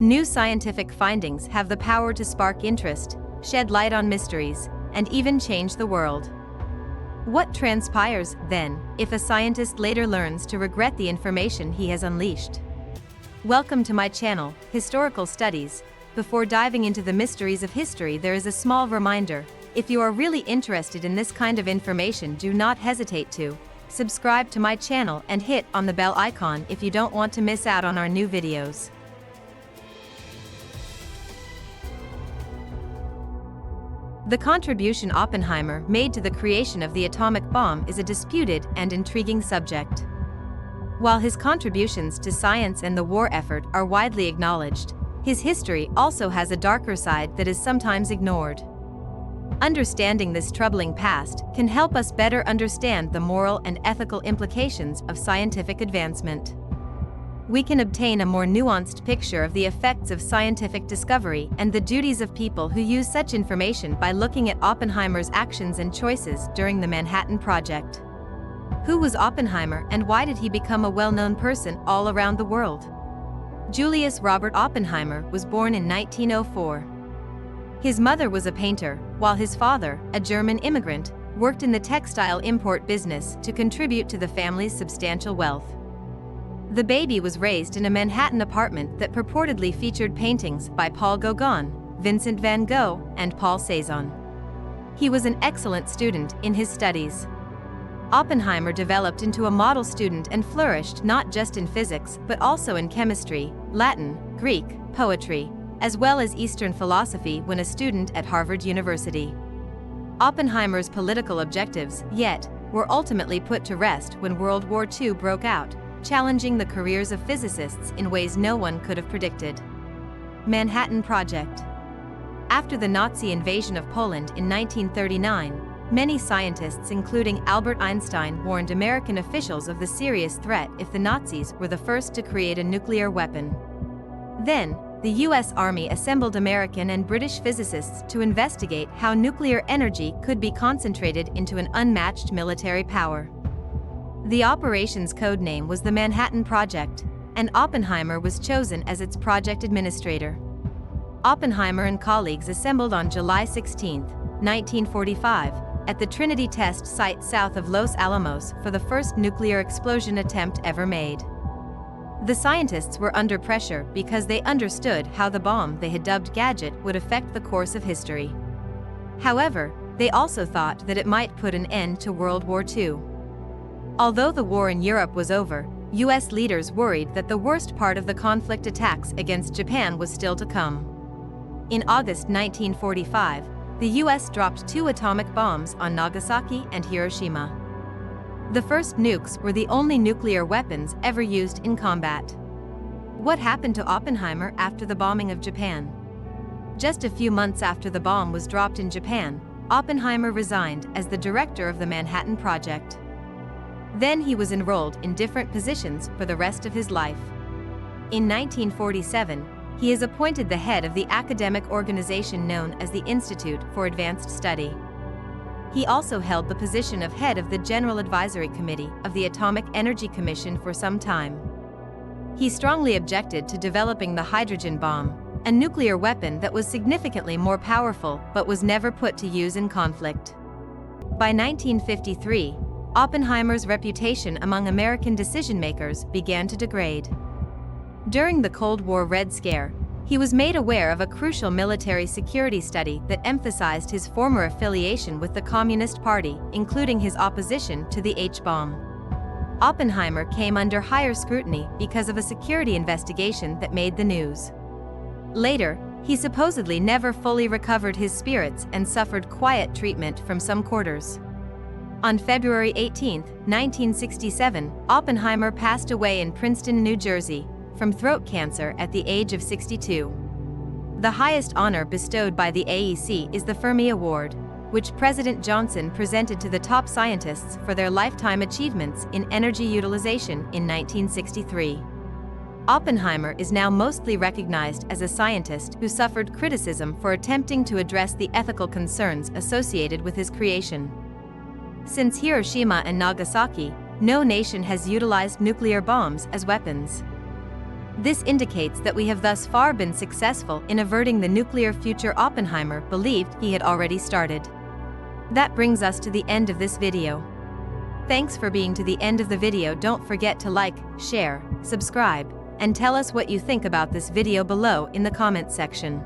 New scientific findings have the power to spark interest, shed light on mysteries, and even change the world. What transpires, then, if a scientist later learns to regret the information he has unleashed? Welcome to my channel, Historical Studies. Before diving into the mysteries of history, there is a small reminder. If you are really interested in this kind of information, do not hesitate to subscribe to my channel and hit on the bell icon if you don't want to miss out on our new videos. The contribution Oppenheimer made to the creation of the atomic bomb is a disputed and intriguing subject. While his contributions to science and the war effort are widely acknowledged, his history also has a darker side that is sometimes ignored. Understanding this troubling past can help us better understand the moral and ethical implications of scientific advancement. We can obtain a more nuanced picture of the effects of scientific discovery and the duties of people who use such information by looking at Oppenheimer's actions and choices during the Manhattan Project. Who was Oppenheimer and why did he become a well-known person all around the world? Julius Robert Oppenheimer was born in 1904. His mother was a painter, while his father, a German immigrant, worked in the textile import business to contribute to the family's substantial wealth. The baby was raised in a Manhattan apartment that purportedly featured paintings by Paul Gauguin, Vincent van Gogh, and Paul Cézanne. He was an excellent student in his studies. Oppenheimer developed into a model student and flourished not just in physics but also in chemistry, Latin, Greek, poetry, as well as Eastern philosophy when a student at Harvard University. Oppenheimer's political objectives, yet, were ultimately put to rest when World War II broke out, challenging the careers of physicists in ways no one could have predicted. Manhattan Project. After the Nazi invasion of Poland in 1939, many scientists including Albert Einstein warned American officials of the serious threat if the Nazis were the first to create a nuclear weapon. Then, the U.S. Army assembled American and British physicists to investigate how nuclear energy could be concentrated into an unmatched military power. The operation's code name was the Manhattan Project, and Oppenheimer was chosen as its project administrator. Oppenheimer and colleagues assembled on July 16, 1945, at the Trinity test site south of Los Alamos for the first nuclear explosion attempt ever made. The scientists were under pressure because they understood how the bomb they had dubbed Gadget would affect the course of history. However, they also thought that it might put an end to World War II. Although the war in Europe was over, U.S. leaders worried that the worst part of the conflict, attacks against Japan, was still to come. In August 1945, the U.S. dropped 2 atomic bombs on Nagasaki and Hiroshima. The first nukes were the only nuclear weapons ever used in combat. What happened to Oppenheimer after the bombing of Japan? Just a few months after the bomb was dropped in Japan, Oppenheimer resigned as the director of the Manhattan Project. Then he was enrolled in different positions for the rest of his life. In 1947, he is appointed the head of the academic organization known as the Institute for Advanced Study. He also held the position of head of the General Advisory Committee of the Atomic Energy Commission for some time. He strongly objected to developing the hydrogen bomb, a nuclear weapon that was significantly more powerful but was never put to use in conflict. By 1953, Oppenheimer's reputation among American decision-makers began to degrade. During the Cold War Red Scare, he was made aware of a crucial military security study that emphasized his former affiliation with the Communist Party, including his opposition to the H-bomb. Oppenheimer came under higher scrutiny because of a security investigation that made the news. Later, he supposedly never fully recovered his spirits and suffered quiet treatment from some quarters. On February 18, 1967, Oppenheimer passed away in Princeton, New Jersey, from throat cancer at the age of 62. The highest honor bestowed by the AEC is the Fermi Award, which President Johnson presented to the top scientists for their lifetime achievements in energy utilization in 1963. Oppenheimer is now mostly recognized as a scientist who suffered criticism for attempting to address the ethical concerns associated with his creation. Since Hiroshima and Nagasaki, no nation has utilized nuclear bombs as weapons. This indicates that we have thus far been successful in averting the nuclear future Oppenheimer believed he had already started. That brings us to the end of this video. Thanks for being to the end of the video. Don't forget to like, share, subscribe, and tell us what you think about this video below in the comment section.